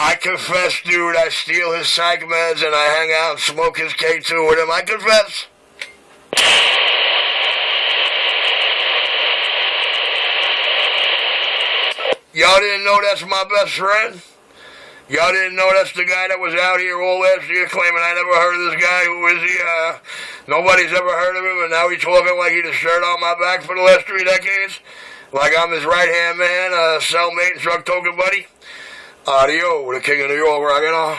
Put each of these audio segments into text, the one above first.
I confess, dude, I steal his psych meds and I hang out and smoke his K2 with him. I confess. Y'all didn't know that's my best friend? Y'all didn't know that's the guy that was out here all last year claiming I never heard of this guy? Who is he? Nobody's ever heard of him, and now he's talking like he the shirt on my back for the last 3 decades? Like I'm his right-hand man, cellmate, and drug token buddy? Audio, the king of New York, rocking on.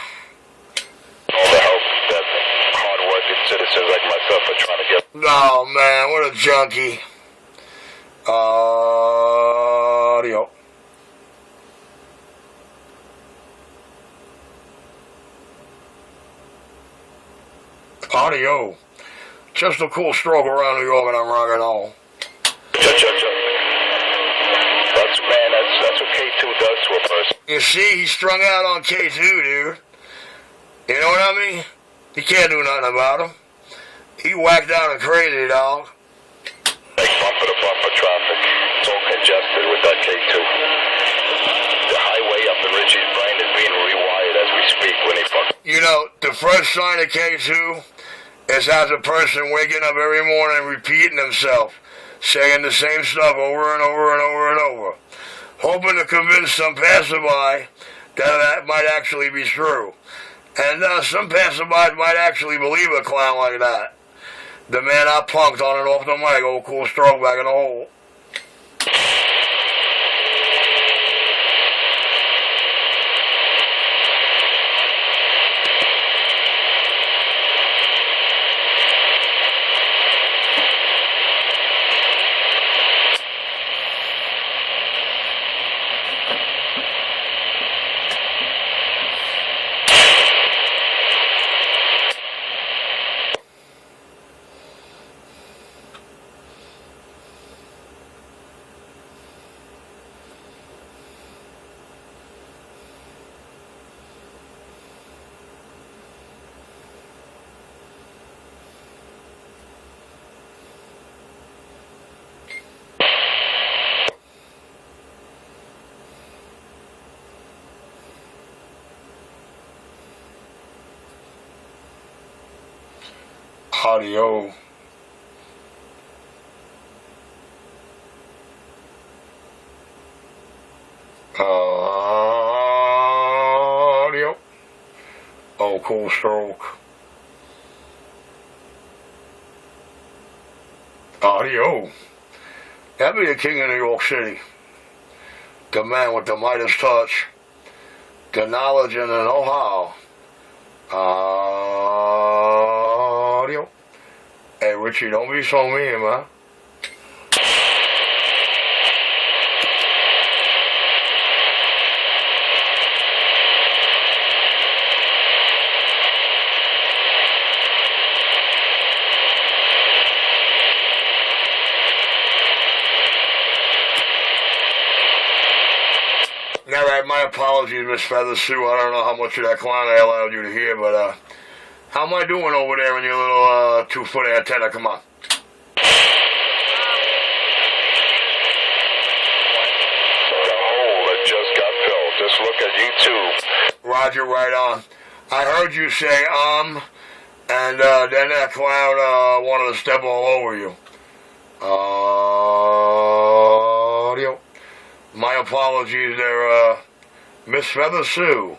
All the help that hard-working citizens like myself are trying to get. Oh, man, what a junkie. Audio. Audio. Just a cool stroke around New York and I'm rocking on. That's what K2 does to a person. You see, he's strung out on K2, dude. You know what I mean? He can't do nothing about him. He whacked out and crazy, dog. Like bumper-to-bumper traffic. It's all congested with that K2. The highway up in Richie's brain is being rewired as we speak when he fucks. You know, the first sign of K2 is as a person waking up every morning repeating himself, saying the same stuff over and over and over and over, hoping to convince some passerby that might actually be true. And some passerbys might actually believe a clown like that. The man I punked on and off the mic, old cool stroke back in the hole. Audio. Audio. Oh, cool stroke. Audio. That be the king of New York City. The man with the Midas touch. The knowledge and the know-how. Audio. Hey, Richie, don't be so mean, man. Now, my apologies, Miss Feather Sue. I don't know how much of that clown I allowed you to hear, but, how am I doing over there in your little 2-foot antenna? Come on. The hole that just got filled. Just look at YouTube. Roger, right on. I heard you say, and then that clown wanted to step all over you. Audio. My apologies there, Miss Feather Sue.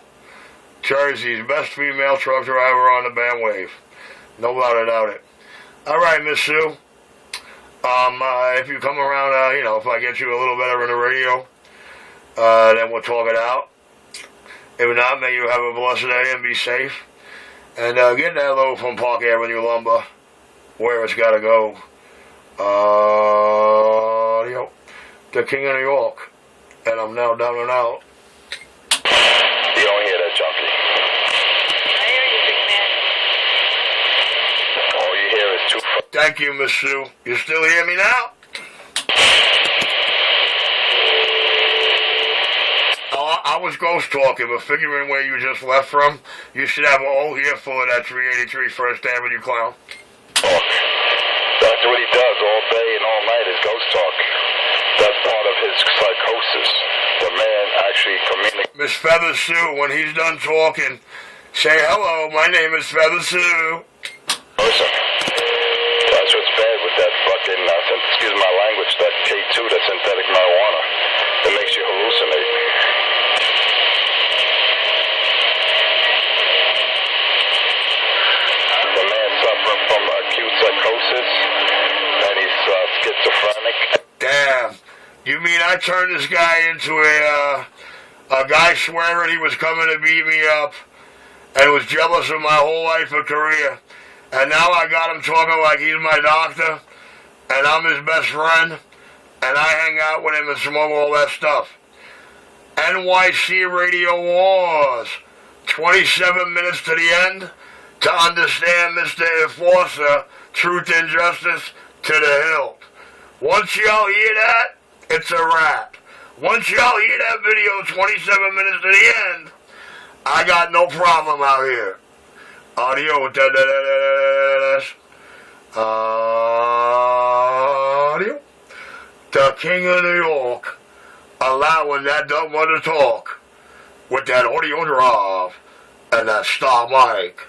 Jersey's best female truck driver on the bandwave. No doubt about it. All right, Miss Sue. If you come around, if I get you a little better in the radio, then we'll talk it out. If not, may you have a blessed day and be safe. And get that load from Park Avenue Lumber, where it's got to go. The king of New York. And I'm now down and out. You don't hear that, junkie. I hear you, big man. All you hear is two. Thank you, Miss Sue. You still hear me now? I was ghost talking, but figuring where you just left from, you should have a whole ear full of that 383 First Avenue clown. Talk. That's what he does all day and all night is ghost talk. That's part of his psychosis. The man actually communicated. Miss Feather Sue, when he's done talking, say, hello, my name is Feather Sue. Listen, that's what's bad with that fucking, excuse my language, that K2, that synthetic marijuana. It makes you hallucinate. The man's suffering from acute psychosis, and he's schizophrenic. Damn. You mean I turned this guy into a guy swearing he was coming to beat me up and was jealous of my whole life and career, and now I got him talking like he's my doctor and I'm his best friend and I hang out with him and smoke all that stuff. NYC Radio Wars. 27 minutes to the end to understand Mr. Enforcer, truth and justice to the hilt. Once y'all hear that, it's a wrap. Once y'all hear that video 27 minutes to the end, I got no problem out here. Audio. Audio. The King of New York allowing that dumb one to talk with that audio drive and that star mic.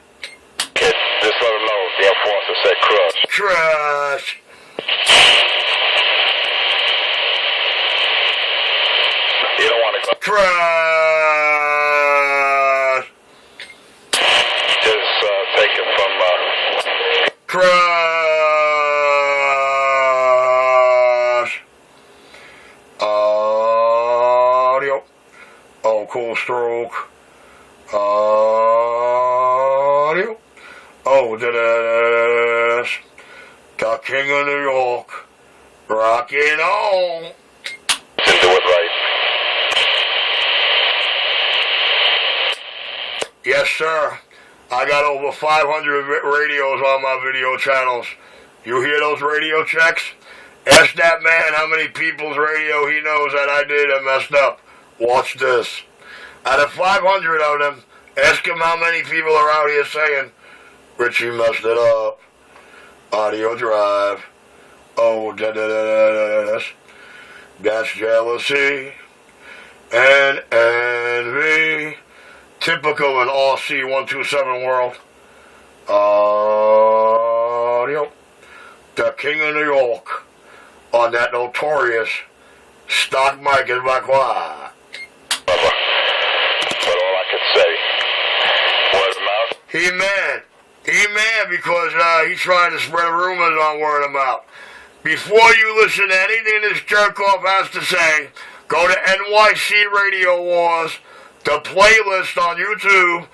Kid, just let him know the enforcer said crush. Crush. You don't want to go. Crush. Just take it from Crush. Audio. Oh, cool stroke. Audio. Oh, this. The King of New York. Rockin' on. and do it right. Yes, sir. I got over 500 radios on my video channels. You hear those radio checks? Ask that man how many people's radio he knows that I did and messed up. Watch this. Out of 500 of them, ask him how many people are out here saying, Richie messed it up. Audio drive. Oh, that's jealousy and envy. Typical in all C127 world. Audio. The King of New York on that notorious stock mic is my quiet. But all I could say, word of mouth. He mad. He mad because he's trying to spread rumors on word of mouth. Before you listen to anything this jerk-off has to say, go to NYC Radio Wars, the playlist on YouTube,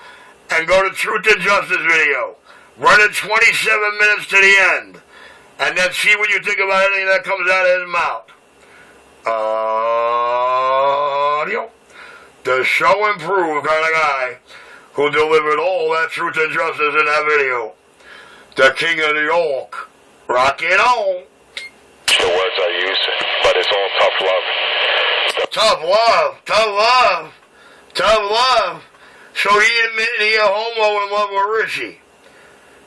and go to Truth and Justice video. Run it 27 minutes to the end, and then see what you think about anything that comes out of his mouth. Audio. The show improved kind of guy who delivered all that truth and justice in that video. The King of New York. Rock it on. The words I use, but it's all tough love. Tough love. Tough love. Tough love. So he admitting he a homo in love with Richie.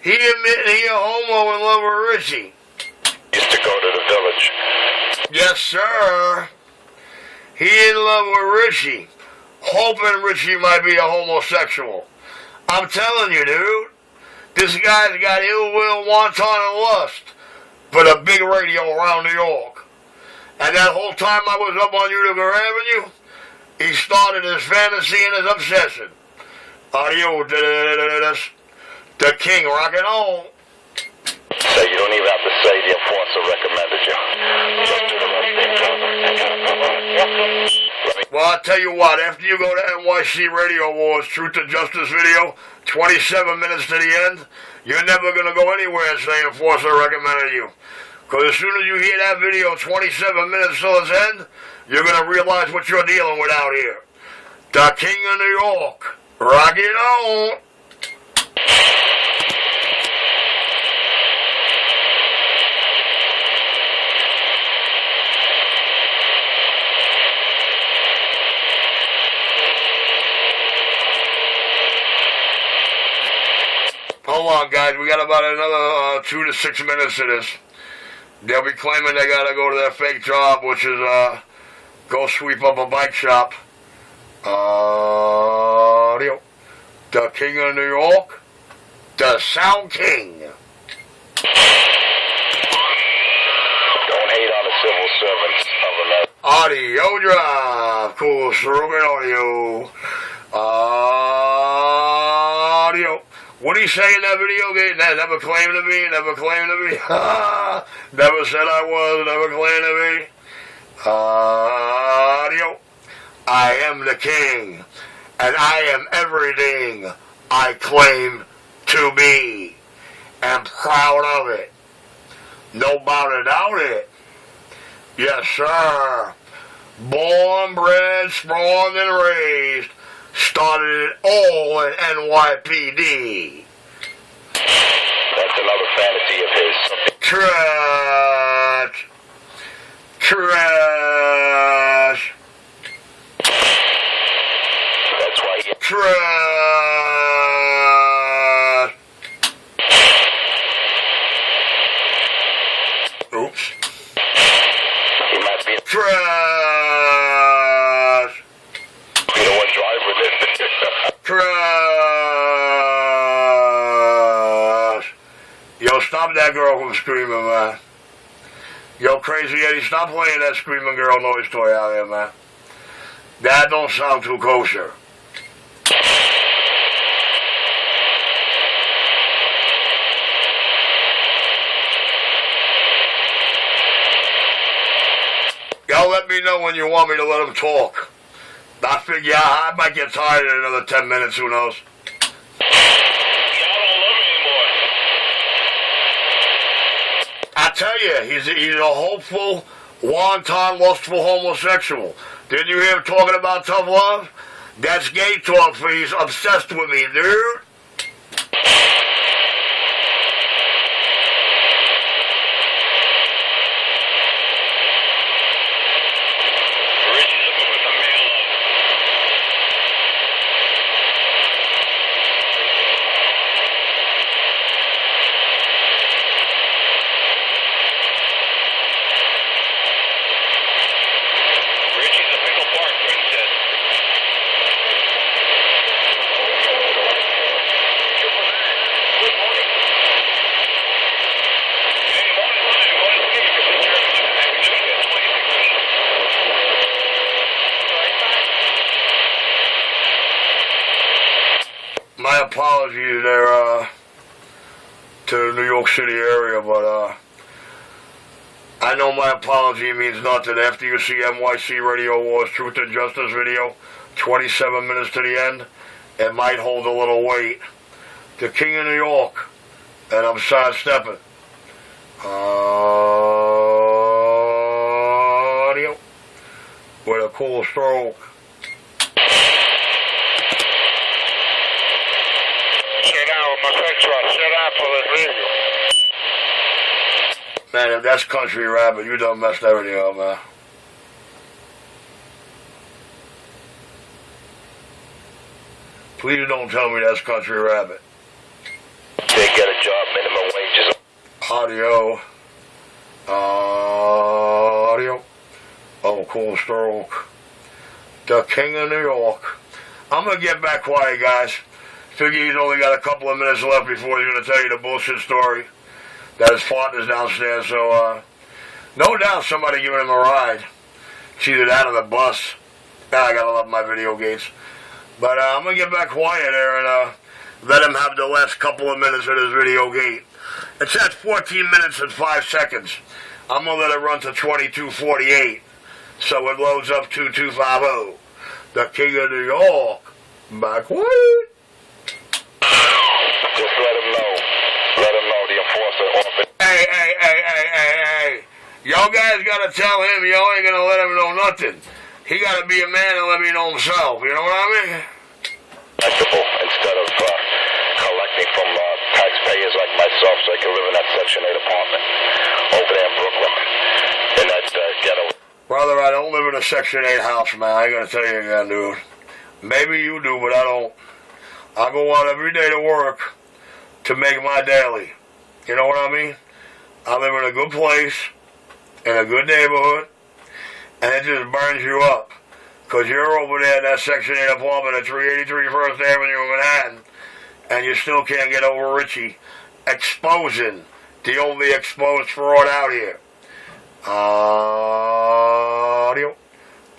He admitting he a homo in love with Richie. Used to go to the village. Yes, sir. He in love with Richie. Hoping Richie might be a homosexual. I'm telling you, dude. This guy's got ill will, wanton, and lust for the big radio around New York. And that whole time I was up on Utica Avenue, he started his fantasy and his obsession. Audio, the King, rockin' on. Say you don't even have to say the enforcer recommended you. Just do the right thing, brother. Well, I'll tell you what, after you go to NYC Radio Wars Truth and Justice video, 27 minutes to the end, you're never going to go anywhere and say Enforcer recommended you. Because as soon as you hear that video 27 minutes till its end, you're going to realize what you're dealing with out here. The King of New York. Rock it on. Hold on, guys. We got about another 2 to 6 minutes of this. They'll be claiming they gotta go to their fake job, which is Go sweep up a bike shop. Audio. The King of New York. The Sound King. Don't hate on the civil servants of the Audio drive. Cool stroking audio. Audio. What did he say in that video game? Never claimed to be, never claimed to be. Never said I was, never claimed to be. Audio. I am the king, and I am everything I claim to be, and proud of it. No doubt about it. Yes, sir. Born, bred, spawned, and raised. Started it all in NYPD. That's another fantasy of his. Trash. Trash. That's why he... Trash. Oops. He might be Trash. the one driving it. Trash. Yo, stop that girl from screaming, man. Yo, Crazy Eddie, stop playing that screaming girl noise toy out here, man. That don't sound too kosher. Y'all let me know when you want me to let him talk. I figure I might get tired in another 10 minutes, who knows. I tell you, he's a hopeful, wanton, lustful homosexual. Didn't you hear him talking about tough love? That's gay talk for he's obsessed with me, dude. My apologies there to the New York City area, but I know my apology means nothing. After you see NYC Radio Wars Truth and Justice video, 27 minutes to the end, it might hold a little weight. The King of New York, and I'm sidestepping. Audio with a cool stroke. Man, if that's Country Rabbit, you done messed everything up, man. Please don't tell me that's Country Rabbit. They get a job, minimum wages. Audio. Audio. Oh, cool stroke. The King of New York. I'm going to get back quiet, guys. Figure he's only got a couple of minutes left before he's going to tell you the bullshit story that his partner's downstairs. So, no doubt somebody giving him a ride. It's either that or the bus. I got to love my video gates. But I'm going to get back quiet there and let him have the last couple of minutes of his video gate. It's at 14 minutes and 5 seconds. I'm going to let it run to 22:48. So it loads up 2250. The King of New York. Back quiet. Just let him know. Let him know the enforcer office. Hey. Y'all guys got to tell him y'all ain't going to let him know nothing. He got to be a man and let me know himself. You know what I mean? Acceptable instead of collecting from taxpayers like myself so I can live in that Section 8 apartment over there in Brooklyn. In that ghetto. Brother, I don't live in a Section 8 house, man. I ain't going to tell you again, dude. Maybe you do, but I don't. I go out every day to work to make my daily. You know what I mean? I live in a good place, in a good neighborhood, and it just burns you up. Because you're over there in that Section 8 apartment at 383 First Avenue in Manhattan, and you still can't get over Richie exposing the only exposed fraud out here. Audio.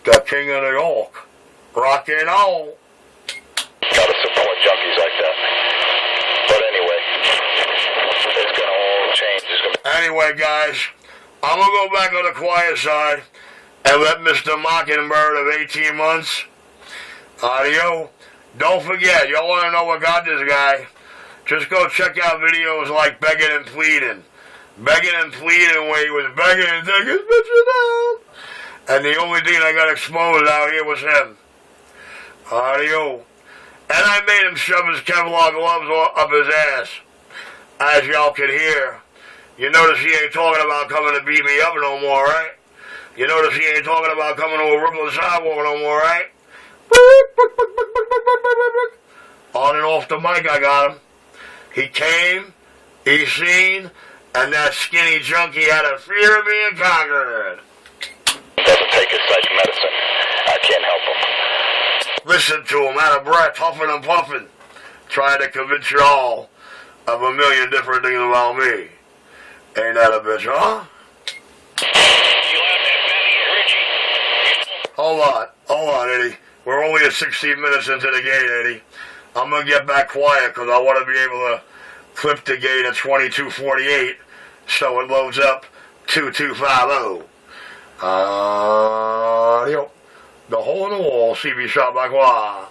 The King of New York. Rock and roll. Gotta support junkies like that. But anyway, it's gonna all change. Anyway, guys, I'm gonna go back on the quiet side and let Mr. Mockingbird of 18 months. Audio. Don't forget, y'all want to know what got this guy? Just go check out videos like Begging and Pleading. Begging and Pleading where he was begging and taking his bitches down. And the only thing that got exposed out here was him. Audio. And I made him shove his Kevlar gloves up his ass. As y'all can hear. You notice he ain't talking about coming to beat me up no more, right? You notice he ain't talking about coming to a Brooklyn sidewalk no more, right? On and off the mic, I got him. He came, he seen, and that skinny junkie had a fear of being conquered. Doesn't take his psych medicine. I can't help him. Listen to him, out of breath, huffing and puffing, trying to convince you all of a million different things about me. Ain't that a bitch, huh? Hold on, Eddie. We're only at 16 minutes into the gate, Eddie. I'm going to get back quiet because I want to be able to clip the gate at 22:48 so it loads up 2250. Audio. The hole in the wall, CB shot by Qua.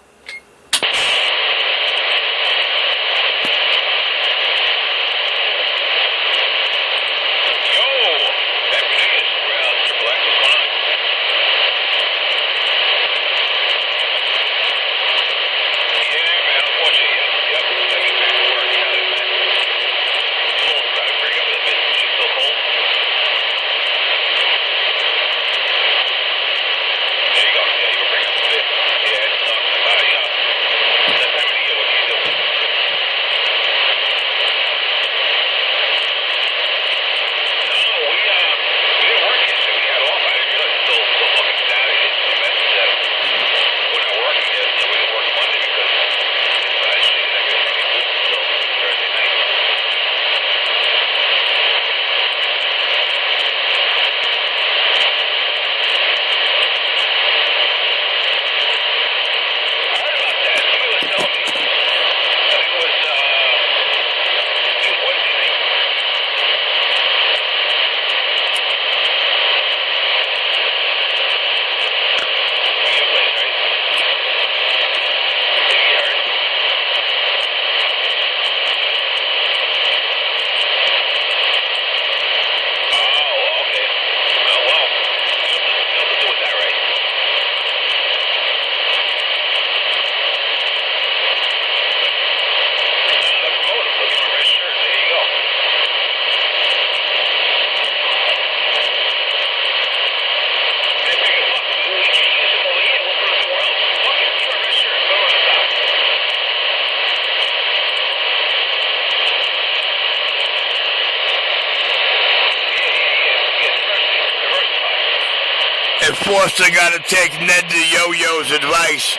Enforcer gotta take Ned the Yo-Yo's advice.